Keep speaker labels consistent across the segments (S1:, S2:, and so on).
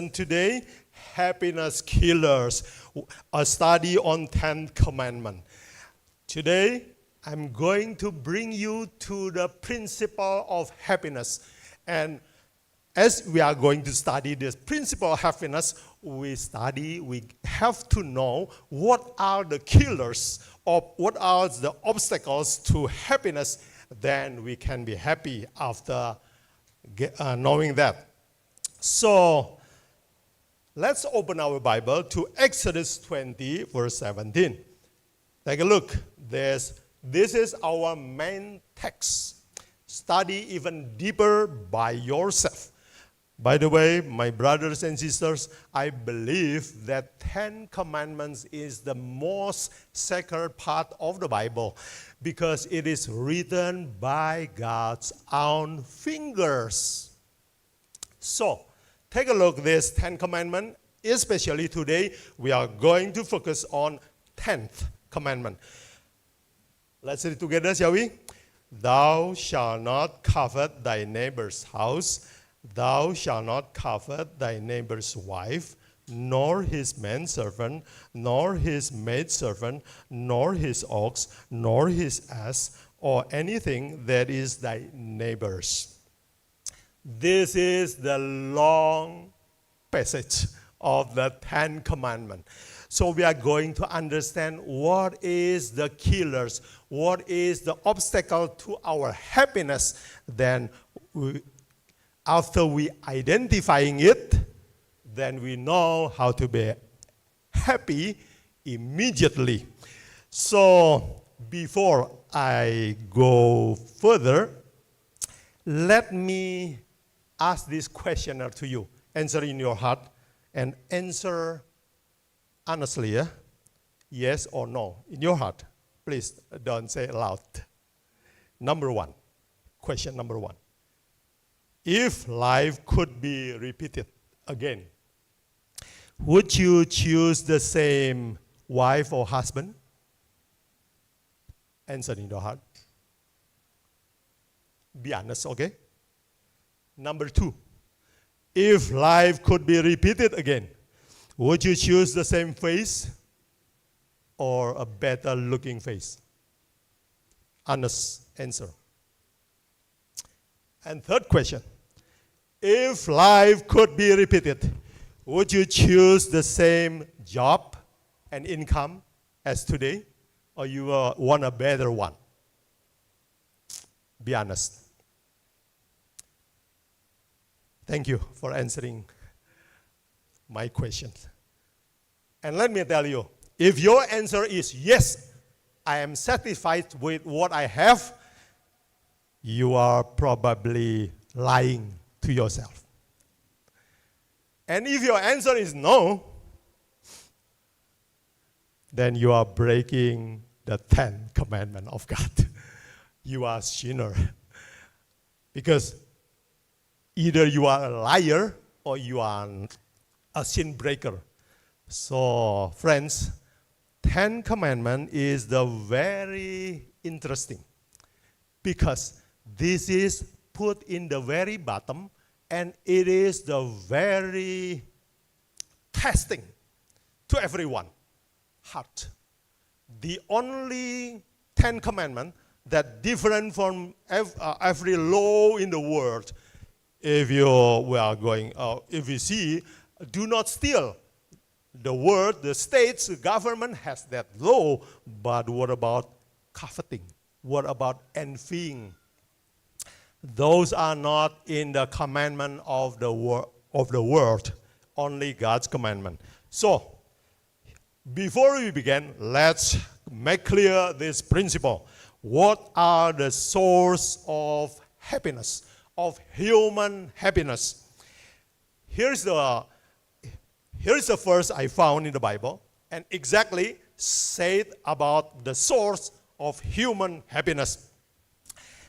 S1: And today, happiness killers, a study on 10 commandments. Today, I'm going to bring you to the principle of happiness. And as we are going to study this principle of happiness, we have to know what are the killers or what are the obstacles to happiness. Then we can be happy after knowing that. So, let's open our Bible to Exodus 20, verse 17. Take a look. This is our main text. Study even deeper by yourself. By the way, my brothers and sisters, I believe that 10 Commandments is the most sacred part of the Bible because it is written by God's own fingers. So, take a look at this 10 Commandments. Especially today, we are going to focus on 10th commandment. Let's read together, shall we? Thou shalt not covet thy neighbor's house. Thou shalt not covet thy neighbor's wife, nor his manservant, nor his maidservant, nor his ox, nor his ass, or anything that is thy neighbor's. This is the long passage of the 10 Commandments. So we are going to understand what is the killers, what is the obstacle to our happiness. Then after we identifying it, then we know how to be happy immediately. So before I go further, let me ask this questionnaire to you. Answer in your heart and answer honestly, yes or no, in your heart. Please don't say it loud. Question number one. If life could be repeated again, would you choose the same wife or husband? Answer in your heart. Be honest, okay? Number two, if life could be repeated again, would you choose the same face or a better looking face? Honest answer. And third question, if life could be repeated, would you choose the same job and income as today, or you want a better one? Be honest. Thank you for answering my questions. And let me tell you, if your answer is yes, I am satisfied with what I have, you are probably lying to yourself. And if your answer is no, then you are breaking the 10th commandment of God. You are a sinner. Because either you are a liar or you are a sin breaker. So, friends, 10 commandment is the very interesting because this is put in the very bottom and it is the very testing to everyone heart. The only 10 commandment that different from every law in the world. If you see, do not steal. The states, the government has that law, but what about coveting? What about envying? Those are not in the commandment of the world, only God's commandment. So, before we begin, let's make clear this principle. What are the source of happiness, of human happiness? Here's the verse I found in the Bible, and exactly said about the source of human happiness.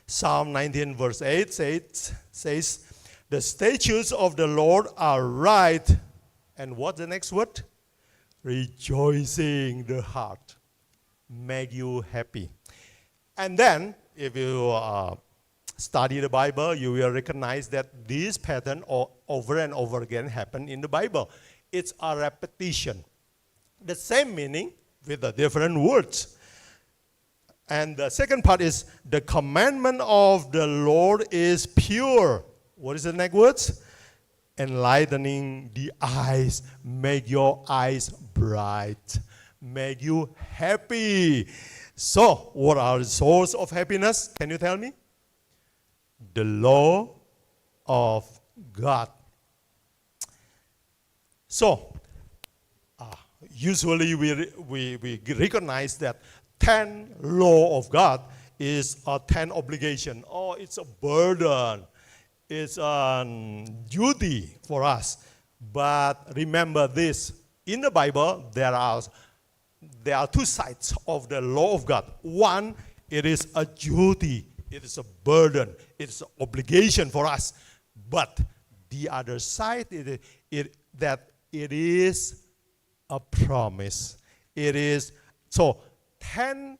S1: Psalm 19 verse 8 says, the statutes of the Lord are right. And what's the next word? Rejoicing the heart. Make you happy. And then, if you study the Bible, you will recognize that this pattern over and over again happen in the Bible. It's a repetition. The same meaning with the different words. And the second part is the commandment of the Lord is pure. What is the next words? Enlightening the eyes, make your eyes bright, make you happy. So, what are the source of happiness? Can you tell me? The law of God. So, usually we recognize that 10 law of God is a 10 obligation. Oh, it's a burden. It's a duty for us. But remember this, in the Bible, there are two sides of the law of God. One, it is a duty. It is a burden. It is an obligation for us. But the other side, that it is a promise. It is, so 10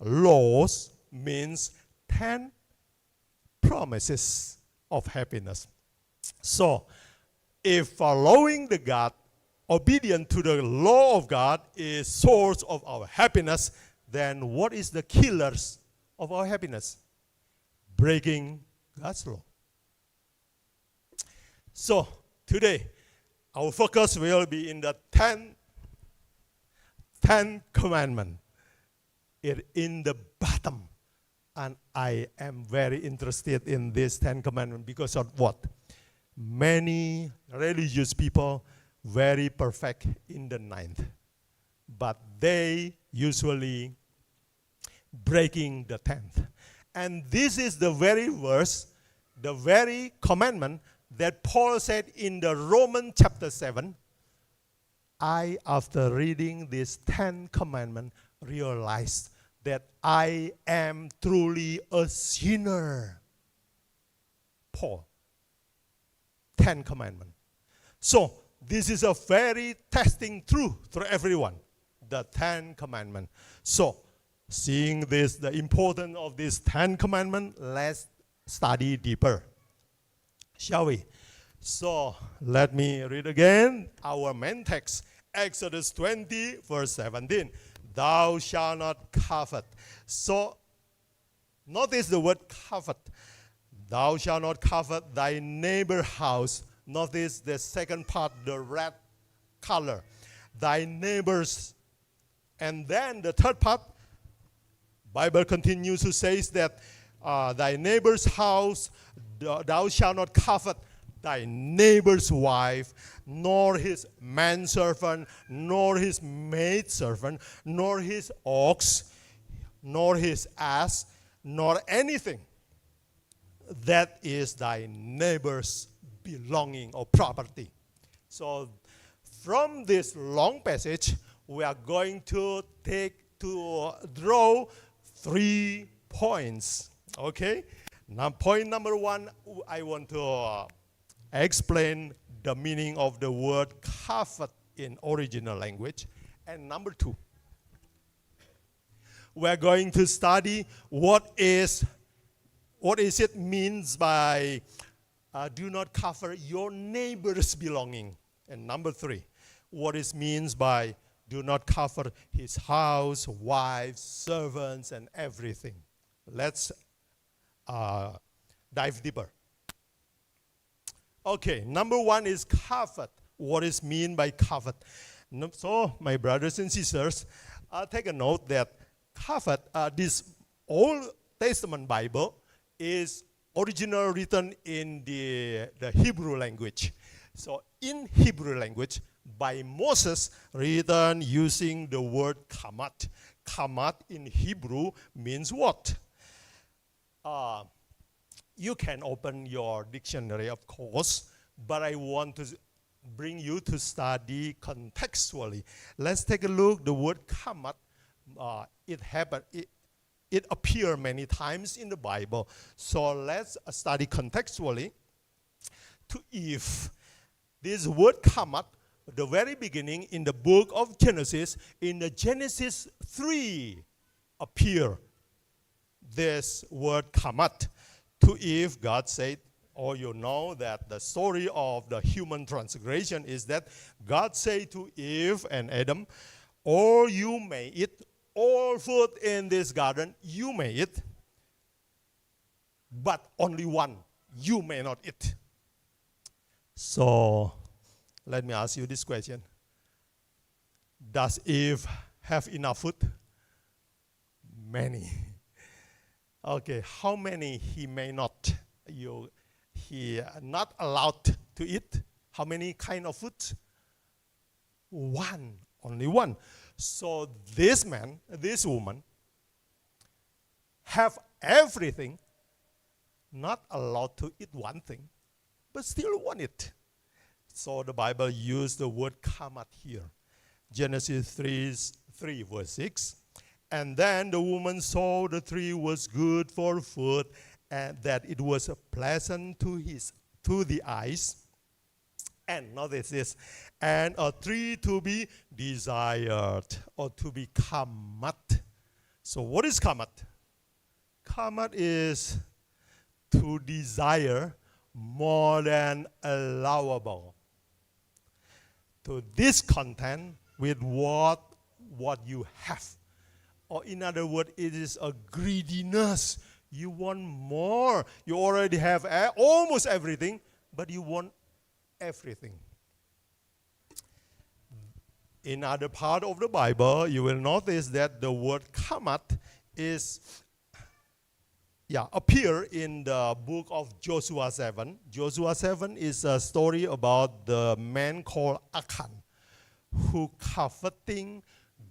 S1: laws means 10 promises of happiness. So, if following the God, obedient to the law of God is source of our happiness, then what is the killers of our happiness? Breaking God's law. So, today, our focus will be in the 10 commandments. It in the bottom. And I am very interested in this 10 commandments because of what? Many religious people very perfect in the 9th. But they usually breaking the 10th. And this is the very verse, the very commandment that Paul said in the Romans chapter 7. I, after reading this 10 commandments, realized that I am truly a sinner. Paul, 10 commandments. So, this is a very testing truth for everyone, the 10 commandments. So, seeing this, the importance of this 10 commandments, let's study deeper. Shall we? So, let me read again our main text, Exodus 20, verse 17. Thou shalt not covet. So, notice the word covet. Thou shalt not covet thy neighbor's house. Notice the second part, the red color. Thy neighbor's. And then the third part, Bible continues to say that thy neighbor's house, thou shalt not covet thy neighbor's wife, nor his manservant, nor his maidservant, nor his ox, nor his ass, nor anything that is thy neighbor's belonging or property. So from this long passage, we are going to draw 3 points. Okay? Now, point number 1, I want to explain the meaning of the word covet in original language. And number 2, we're going to study what is it means by do not cover your neighbor's belonging. And number 3, what it means by do not cover his house, wives, servants, and everything. Let's dive deeper. Okay, number 1 is covet. What is mean by covet? So, my brothers and sisters, take a note that covet, this Old Testament Bible, is originally written in the Hebrew language. So, in Hebrew language, by Moses, written using the word kamat. Kamat in Hebrew means what? You can open your dictionary, of course, but I want to bring you to study contextually. Let's take a look. The word kamat, it appears many times in the Bible. So let's study contextually. If this word kamat, the very beginning in the book of Genesis, in the Genesis 3 appear this word kamat. to Eve, God said, or you know that the story of the human transgression is that God said to Eve and Adam, or you may eat all food in this garden, you may eat, but only one you may not eat. So let me ask you this question. Does Eve have enough food? Many. Okay, how many he may not? He not allowed to eat. How many kind of food? One, only one. So this man, this woman, have everything, not allowed to eat one thing, but still want it. So the Bible used the word kamat here. Genesis 3 verse 6. And then the woman saw the tree was good for food, and that it was pleasant to the eyes. And notice this, and a tree to be desired, or to be kamat. So what is kamat? Kamat is to desire more than allowable. To discontent with what you have. Or in other words, it is a greediness. You want more. You already have almost everything, but you want everything. In other part of the Bible, you will notice that the word kamat appear in the book of Joshua 7. Joshua 7 is a story about the man called Achan, who coveting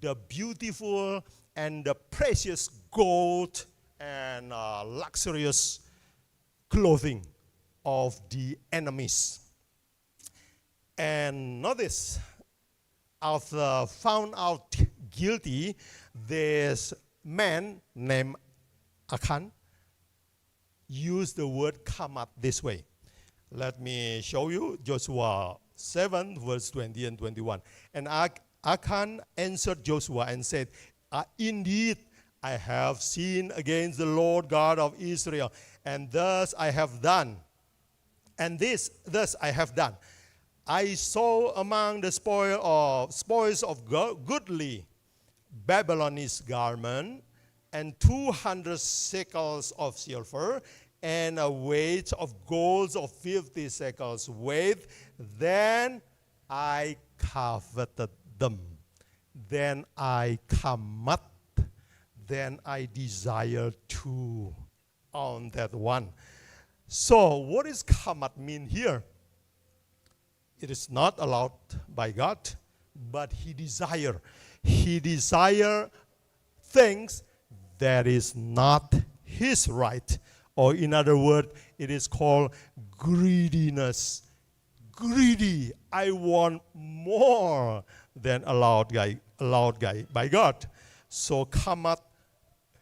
S1: the beautiful and the precious gold and luxurious clothing of the enemies. And notice, after found out guilty, this man named Achan used the word kamat this way. Let me show you Joshua 7 verse 20 and 21. And Achan answered Joshua and said, indeed, I have sinned against the Lord God of Israel, and thus I have done. And thus I have done. I saw among the spoils of goodly Babylonish garment, and 200 shekels of silver, and a weight of gold of 50 shekels weight. Then I coveted them. Then I kamat. Then I desire to own that one. So what does kamat mean here? It is not allowed by God, but he desire. He desire things that is not his right. Or in other words, it is called greediness. Greedy. I want more than allowed by God. So kamat,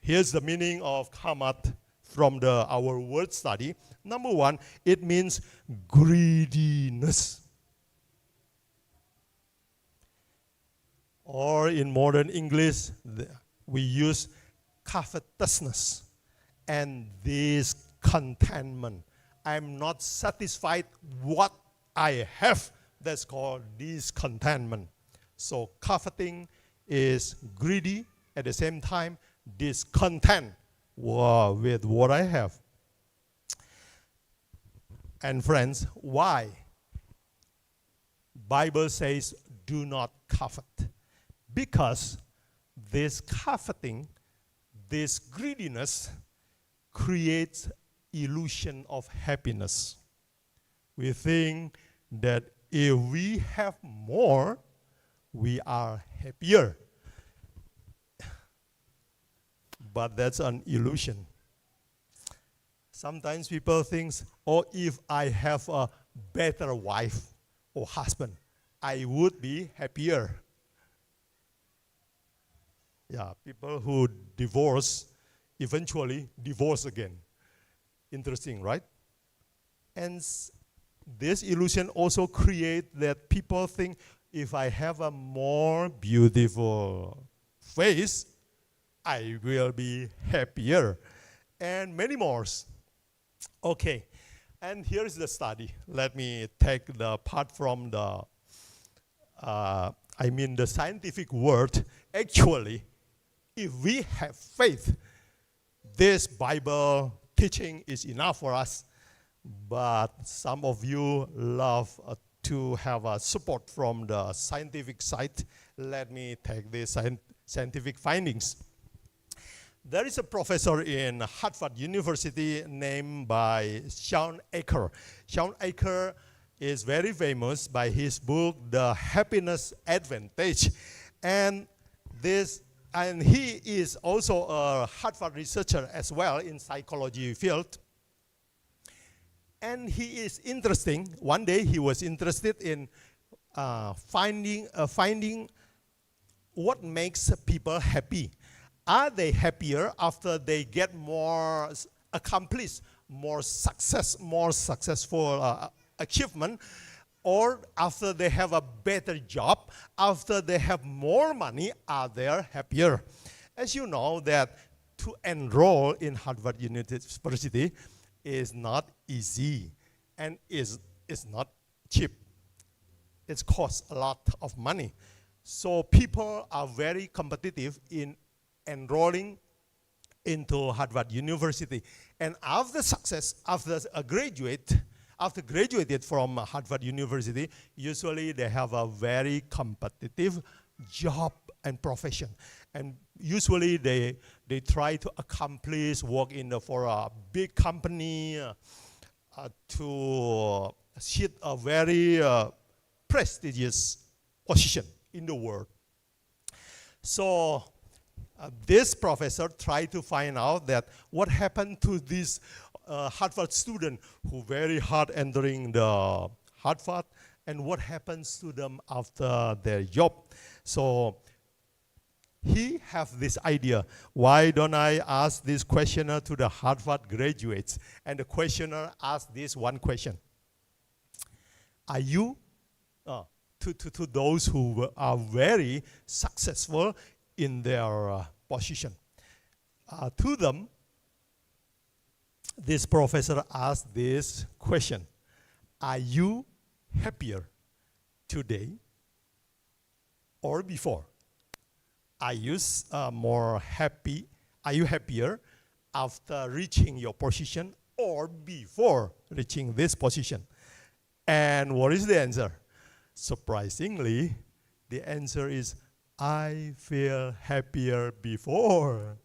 S1: here's the meaning of kamat from our word study. Number one, it means greediness. Or in modern English, we use covetousness and discontentment. I'm not satisfied what I have. That's called discontentment. So coveting is greedy, at the same time discontent with what I have. And friends, why? Bible says do not covet. Because this coveting, this greediness creates illusion of happiness. We think that if we have more, we are happier. But that's an illusion. Sometimes people think, oh, if I have a better wife or husband, I would be happier. Yeah, people who divorce eventually divorce again. Interesting, right? And this illusion also creates that people think if I have a more beautiful face, I will be happier. And many more. Okay, and here's the study. Let me take the part from the scientific word. Actually, if we have faith, this Bible teaching is enough for us. But some of you love to have a support from the scientific side. Let me take the scientific findings. There is a professor in Harvard University named by Shawn Achor. Shawn Achor is very famous by his book, The Happiness Advantage. And he is also a Harvard researcher as well in psychology field. And he is interesting. One day he was interested in finding what makes people happy. Are they happier after they get more accomplished, more successful achievement, or after they have a better job, after they have more money, are they happier? As you know that to enroll in Harvard University is not easy and is not cheap. It costs a lot of money. So people are very competitive in enrolling into Harvard University. And after graduated from Harvard University, usually they have a very competitive job and profession. And usually they try to accomplish work for a big company to hit a very prestigious position in the world. So this professor tried to find out that what happened to this Harvard student who very hard entering the Harvard, and what happens to them after their job. So he have this idea, why don't I ask this questionnaire to the Harvard graduates? And the questionnaire asked this one question. Are you, to those who are very successful in their position. To them, this professor asked this question. Are you happier today or before? Are you more happy? Are you happier after reaching your position or before reaching this position? And what is the answer? Surprisingly, the answer is, I feel happier before.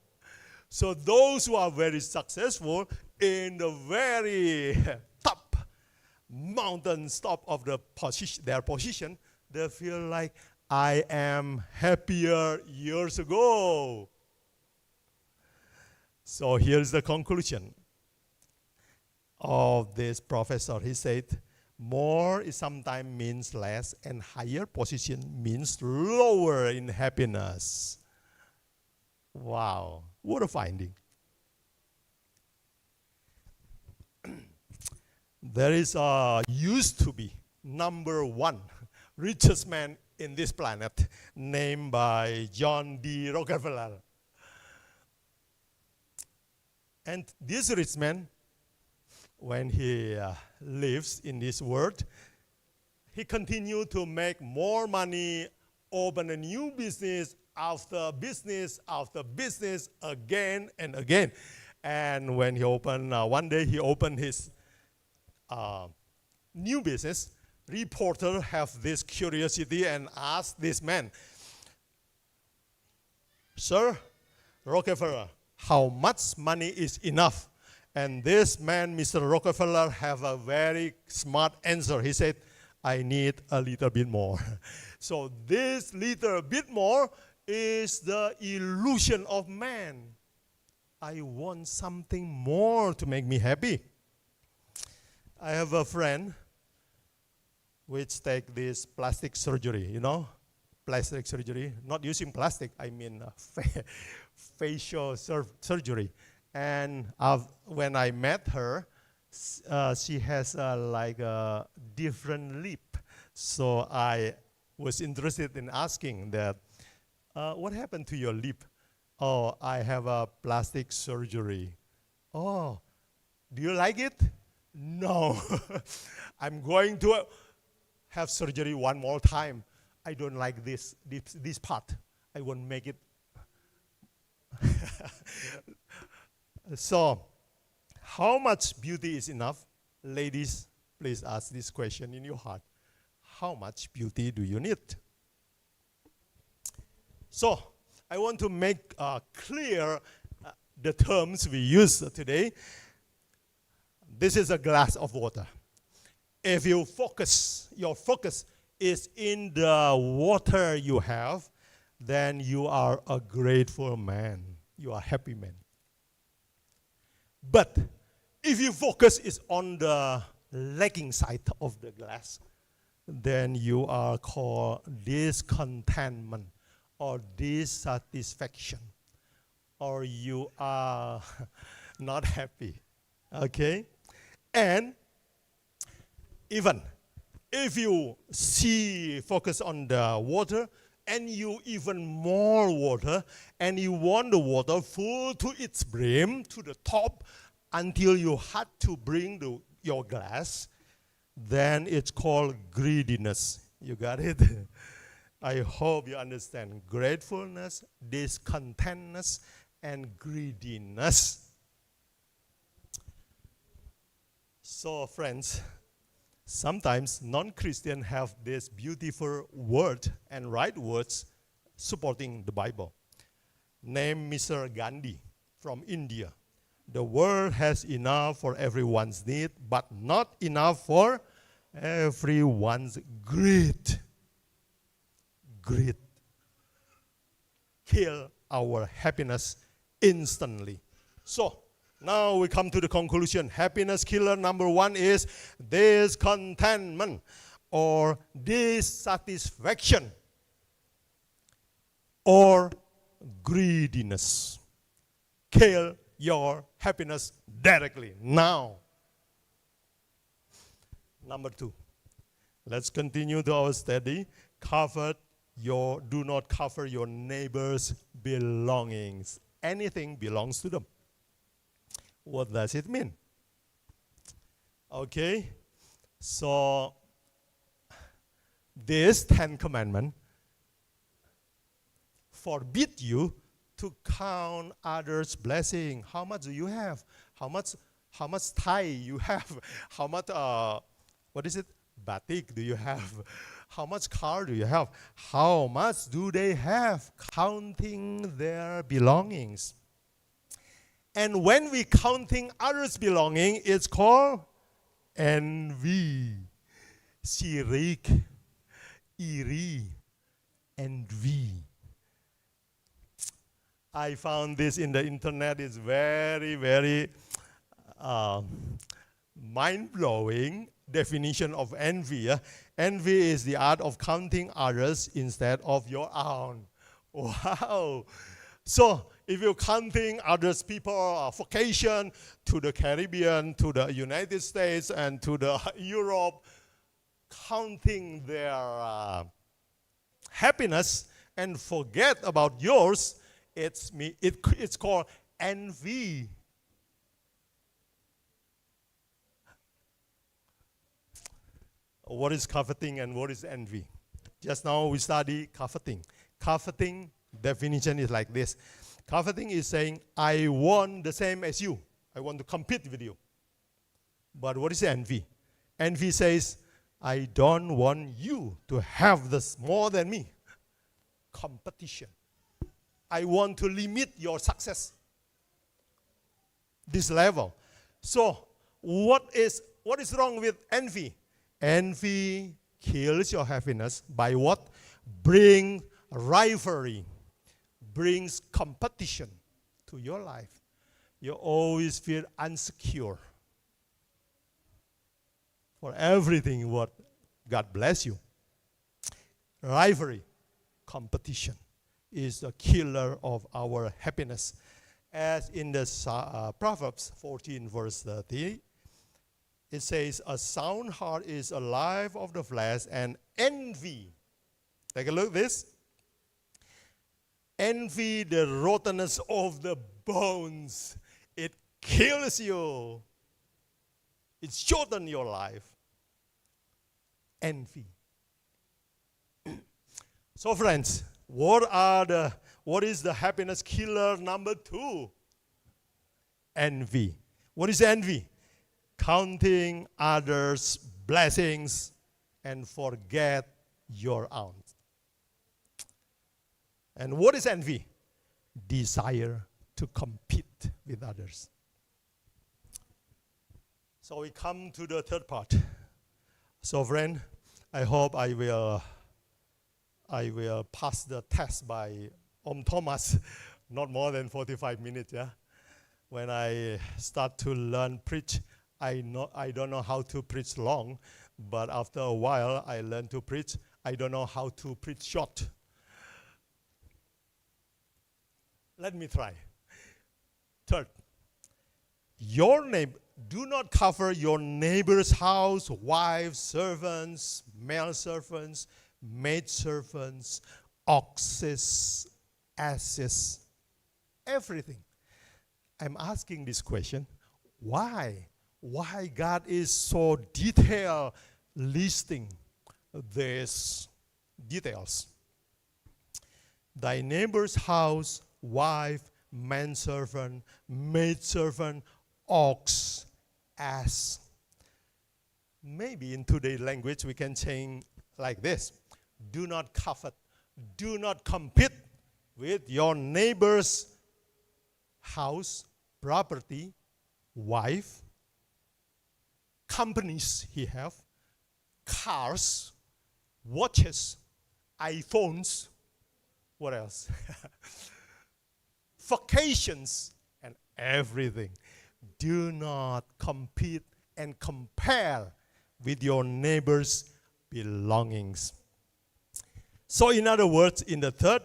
S1: So those who are very successful in the very top mountain top of their position, they feel like, I am happier years ago. So here's the conclusion of this professor. He said, more sometimes means less, and higher position means lower in happiness. Wow, what a finding. There is used to be number one richest man in this planet named by John D. Rockefeller. And this rich man, when he lives in this world, he continued to make more money, open a new business after business, again and again. And when he opened, one day he opened his new business, reporter have this curiosity and asked this man, Sir Rockefeller, how much money is enough? And this man, Mr. Rockefeller, have a very smart answer. He said, I need a little bit more. So this little bit more is the illusion of man. I want something more to make me happy. I have a friend which take this plastic surgery, you know, plastic surgery, not using plastic, I mean facial surgery. And when I met her, she has like a different lip. So I was interested in asking that, what happened to your lip? Oh, I have a plastic surgery. Oh, Do you like it? No. I'm going to have surgery one more time. I don't like this part. I won't make it. So, how much beauty is enough? Ladies, please ask this question in your heart. How much beauty do you need? So, I want to make clear the terms we use today. This is a glass of water. If your focus is in the water you have, then you are a grateful man. You are a happy man. But if your focus is on the lacking side of the glass, then you are called discontentment or dissatisfaction, or you are not happy. Okay? And even if you focus on the water, and you even more water, and you want the water full to its brim, to the top, until you had to bring your glass, then it's called greediness. You got it? I hope you understand. Gratefulness, discontentness, and greediness. So, friends, sometimes non-Christians have this beautiful word and right words supporting the Bible. Name Mr. Gandhi from India. The world has enough for everyone's need, but not enough for everyone's greed. Greed kill our happiness instantly. So, now we come to the conclusion. Happiness killer number one is discontentment or dissatisfaction or greediness. Kill your happiness directly now. Number two, let's continue to our study. Do not cover your neighbor's belongings. Anything belongs to them. What does it mean? Okay, so this 10 commandment forbid you to count others' blessing. How much do you have? How much tie you have? How much batik do you have? How much car do you have? How much do they have? Counting their belongings. And when we counting others' belonging, it's called envy. Sirik, iri, envy. I found this in the internet. It's very, very mind-blowing definition of envy. Envy is the art of counting others instead of your own. Wow. So, if you're counting others people vacation to the Caribbean, to the United States, and to the Europe, counting their happiness and forget about yours, it's called envy. What is coveting and what is envy? Just now we study coveting. Coveting definition is like this. Coveting is saying, I want the same as you. I want to compete with you. But what is envy? Envy says, I don't want you to have this more than me. Competition. I want to limit your success. This level. So, what is wrong with envy? Envy kills your happiness by what? Bring rivalry. Brings competition to your life. You always feel insecure for everything what God bless you. Rivalry, competition is the killer of our happiness. As in the Proverbs 14 verse 30, it says, a sound heart is a life of the flesh, and envy. Take a look at this. Envy, the rottenness of the bones. It kills you. It shortens your life. Envy. So friends, what is the happiness killer number 2? Envy. What is envy? Counting others' blessings and forget your own. And what is envy? Desire to compete with others. So we come to the third part. So friend, I hope I will pass the test by Thomas, not more than 45 minutes, yeah? When I start to learn preach, I don't know how to preach long, but after a while I learn to preach. I don't know how to preach short. Let me try. Third, do not cover your neighbor's house, wives, servants, male servants, maid servants, oxes, asses, everything. I'm asking this question, why? Why God is so detailed listing these details? Thy neighbor's house, wife, manservant, maidservant, ox, ass. Maybe in today's language we can change like this. Do not covet, do not compete with your neighbor's house, property, wife, companies he have, cars, watches, iPhones, what else? Vacations and everything. Do not compete and compare with your neighbor's belongings. So in other words, in the third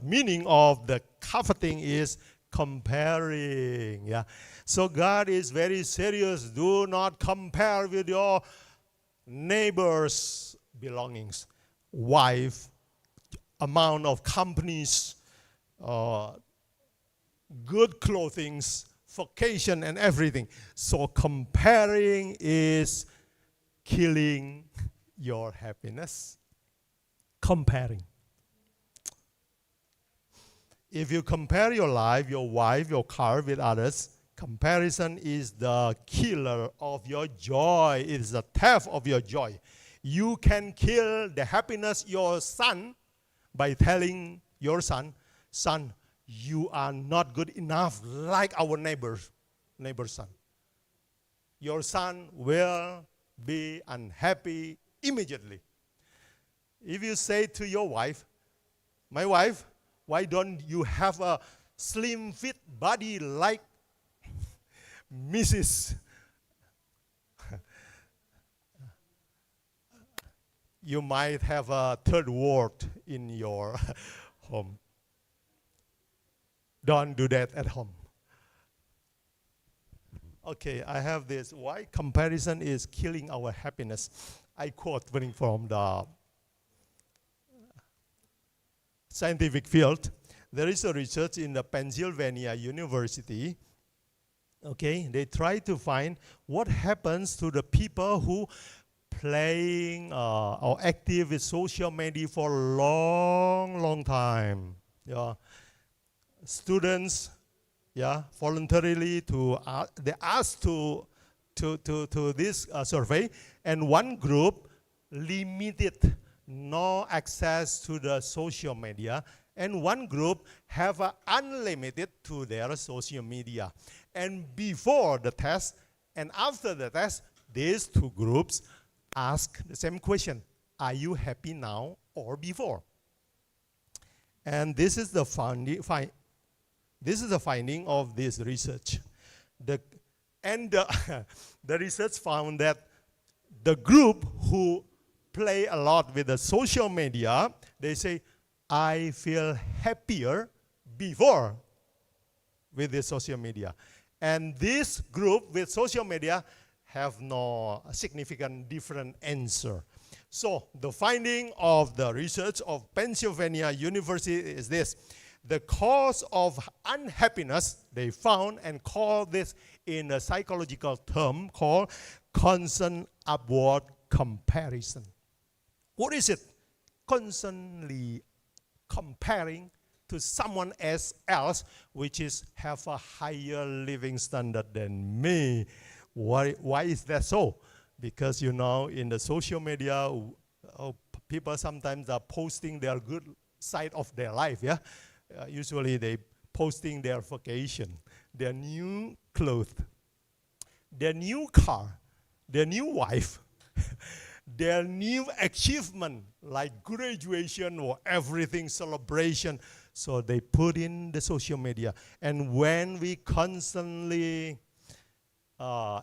S1: meaning of the coveting is comparing. Yeah. So God is very serious. Do not compare with your neighbor's belongings, wife, amount of companies, good clothing, vacation, and everything. So comparing is killing your happiness. Comparing. If you compare your life, your wife, your car with others, comparison is the killer of your joy. It is the theft of your joy. You can kill the happiness of your son by telling your son, son, you are not good enough like our neighbor's son. Your son will be unhappy immediately. If you say to your wife, my wife, why don't you have a slim fit body like Mrs. You might have a third word in your home. Don't do that at home. Okay, I have this. Why comparison is killing our happiness? I quote from the scientific field. There is a research in the Pennsylvania University. Okay, they try to find what happens to the people who playing or active with social media for a long time. Yeah. Students, yeah, voluntarily they asked to this survey, and one group limited no access to the social media, and one group have unlimited to their social media. And before the test and after the test, these two groups ask the same question: are you happy now or before? And this is the finding of this research. The research found that the group who play a lot with the social media, they say, I feel happier before with the social media. And this group with social media have no significant different answer. So the finding of the research of Pennsylvania University is this: The cause of unhappiness, they found and call this in a psychological term called constant upward comparison. What is it? Constantly comparing to someone else which is have a higher living standard than me. Why is that so? Because in the social media, people sometimes are posting their good side of their life. Yeah, usually they posting their vacation, their new clothes, their new car, their new wife, their new achievement like graduation or everything celebration. So they put in the social media, and when we constantly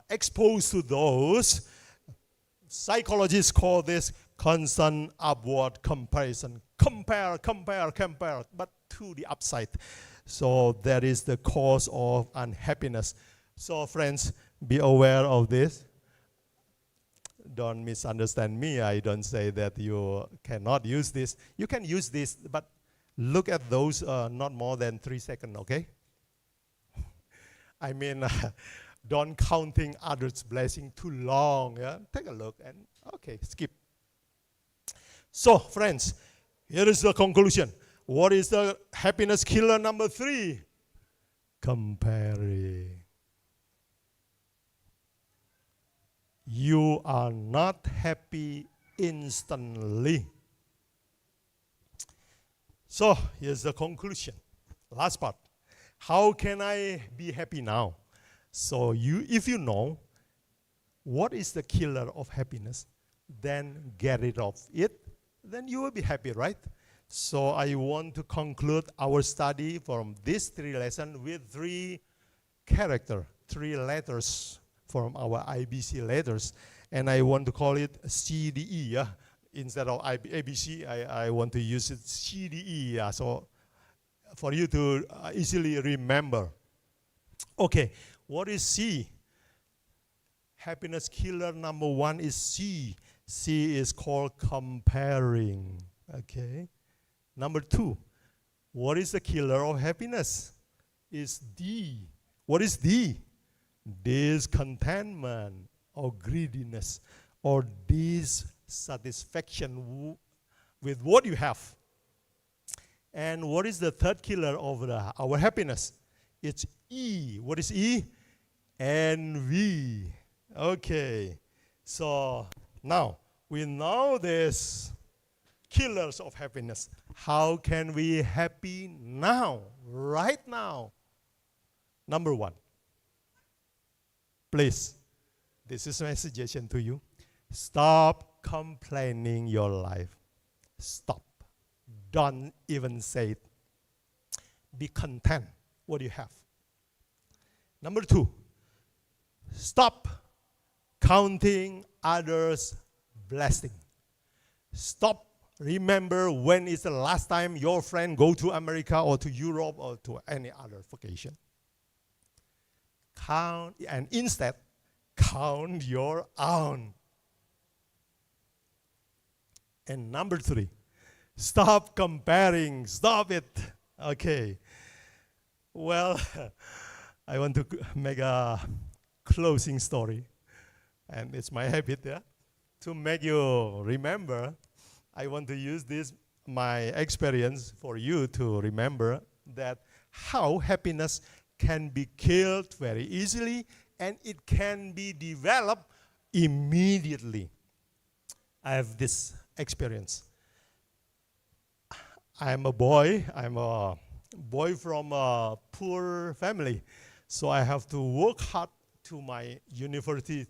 S1: exposed to those, psychologists call this constant upward comparison. Compare, but to the upside. So that is the cause of unhappiness. So friends, be aware of this. Don't misunderstand me. I don't say that you cannot use this. You can use this, but look at those not more than 3 seconds, okay? I mean, don't counting others' blessing too long. Yeah? Take a look and, okay, skip. So, friends, here is the conclusion. What is the happiness killer number 3? Comparing. You are not happy instantly. So, here's the conclusion. Last part. How can I be happy now? So, if you know what is the killer of happiness, then get rid of it, then you will be happy, right? So, I want to conclude our study from these 3 lessons with 3 characters, 3 letters from our IBC letters, and I want to call it CDE. Yeah? Instead of ABC, I want to use it CDE. Yeah? So for you to easily remember. Okay, what is C? Happiness killer number 1 is C. C is called comparing. Okay. Number 2, what is the killer of happiness? Is D. What is D? Discontentment or greediness or dissatisfaction with what you have. And what is the third killer of our happiness? It's E. What is E? Envy. Okay. So now we know this killers of happiness. How can we be happy now, right now? Number 1. Please, this is my suggestion to you. Stop complaining your life. Stop. Don't even say it. Be content what you have. Number 2, stop counting others' blessing. Stop. Remember when is the last time your friend go to America or to Europe or to any other vacation. Count, and instead, count your own. And number 3, stop comparing. Stop it. Okay. Well, I want to make a closing story. And it's my habit, yeah? To make you remember, I want to use this, my experience, for you to remember that how happiness can be killed very easily and it can be developed immediately. I have this experience. I'm a boy from a poor family, so I have to work hard to my university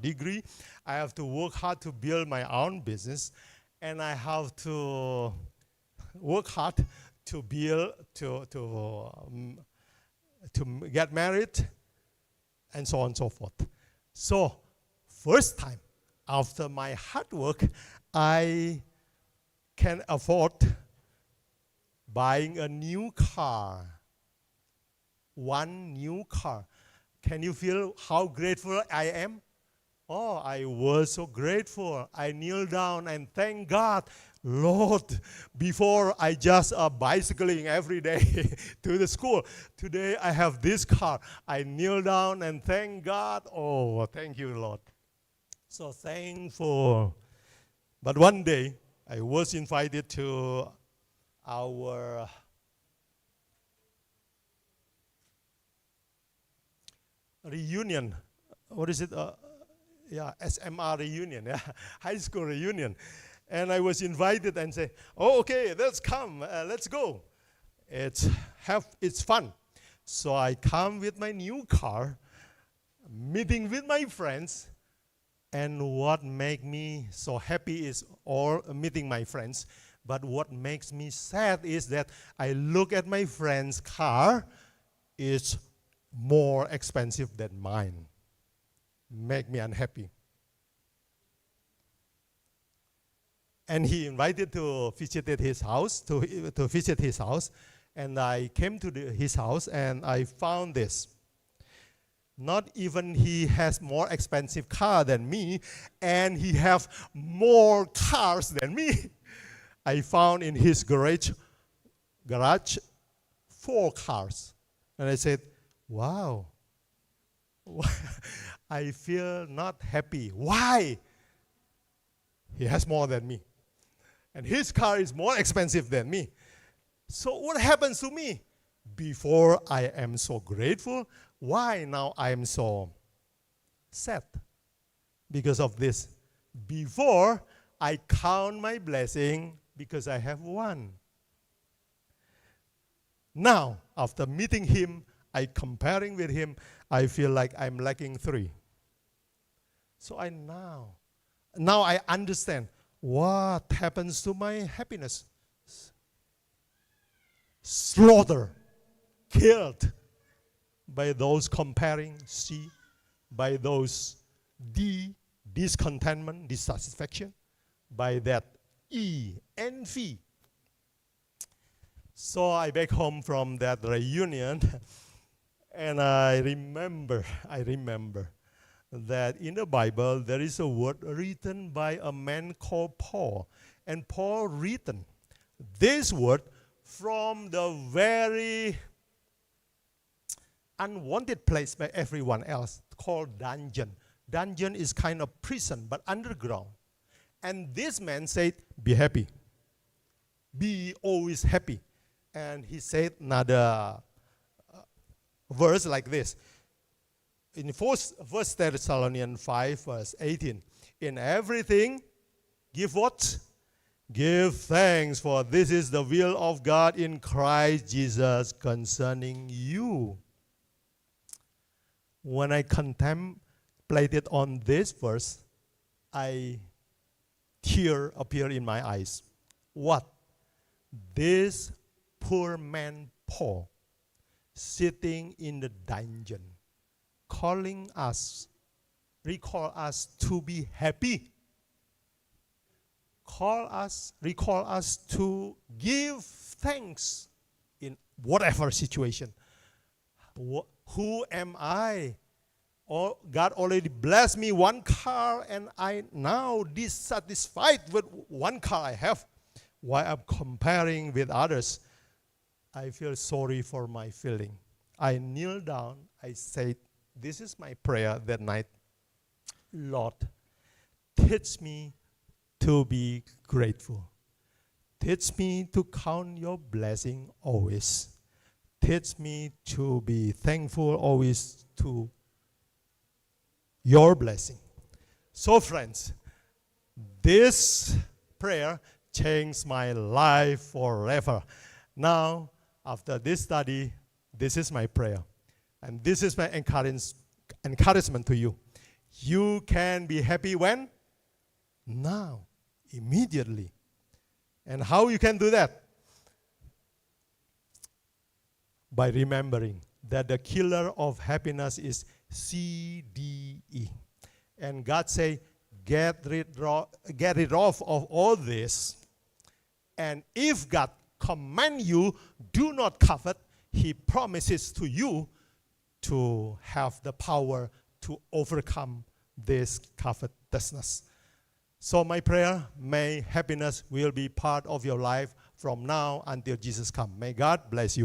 S1: degree. I have to work hard to build my own business, and I have to work hard to build, to get married, and so on and so forth. So, first time after my hard work, I can afford buying a new car. One new car. Can you feel how grateful I am? Oh, I was so grateful. I kneel down and thank God, Lord, before I just bicycling every day to the school. Today I have this car. I kneel down and thank God. Oh, thank you, Lord. So thankful. But one day I was invited to our reunion. What is it? SMR reunion, yeah, high school reunion. And I was invited and say, oh, okay, let's come, let's go. It's fun. So I come with my new car, meeting with my friends, and what makes me so happy is all meeting my friends. But what makes me sad is that I look at my friend's car, it's more expensive than mine. Make me unhappy. And he invited to visit his house, to visit his house. And I came to his house and I found this. Not even he has more expensive car than me, and he have more cars than me. I found in his garage 4 cars. And I said, wow. I feel not happy. Why? He has more than me. And his car is more expensive than me. So what happens to me? Before I am so grateful, why now I am so sad? Because of this. Before I count my blessing because I have 1. Now, after meeting him, I comparing with him, I feel like I'm lacking 3. So now I understand what happens to my happiness. Slaughtered, killed by those comparing, by those discontentment, dissatisfaction, by that envy. So I back home from that reunion. And I remember that in the Bible there is a word written by a man called Paul. And Paul written this word from the very unwanted place by everyone else called dungeon. Dungeon is kind of prison but underground. And this man said, be happy. Be always happy. And he said another verse like this. In 1 Thessalonians 5, verse 18. In everything, give what? Give thanks, for this is the will of God in Christ Jesus concerning you. When I contemplated on this verse, tear appeared in my eyes. What? This poor man Paul, sitting in the dungeon, recall us to be happy. Recall us to give thanks in whatever situation. Who am I? God already blessed me 1 car and I now dissatisfied with 1 car I have. Why I'm comparing with others? I feel sorry for my feeling. I kneel down, I said, this is my prayer that night. Lord, teach me to be grateful. Teach me to count your blessing always. Teach me to be thankful always to your blessing. So friends, this prayer changed my life forever. Now, after this study, this is my prayer. And this is my encouragement to you. You can be happy when? Now, immediately. And how you can do that? By remembering that the killer of happiness is CDE. And God say, get rid of all this. And if God command you, do not covet, He promises to you to have the power to overcome this covetousness. So my prayer, may happiness will be part of your life from now until Jesus comes. May God bless you.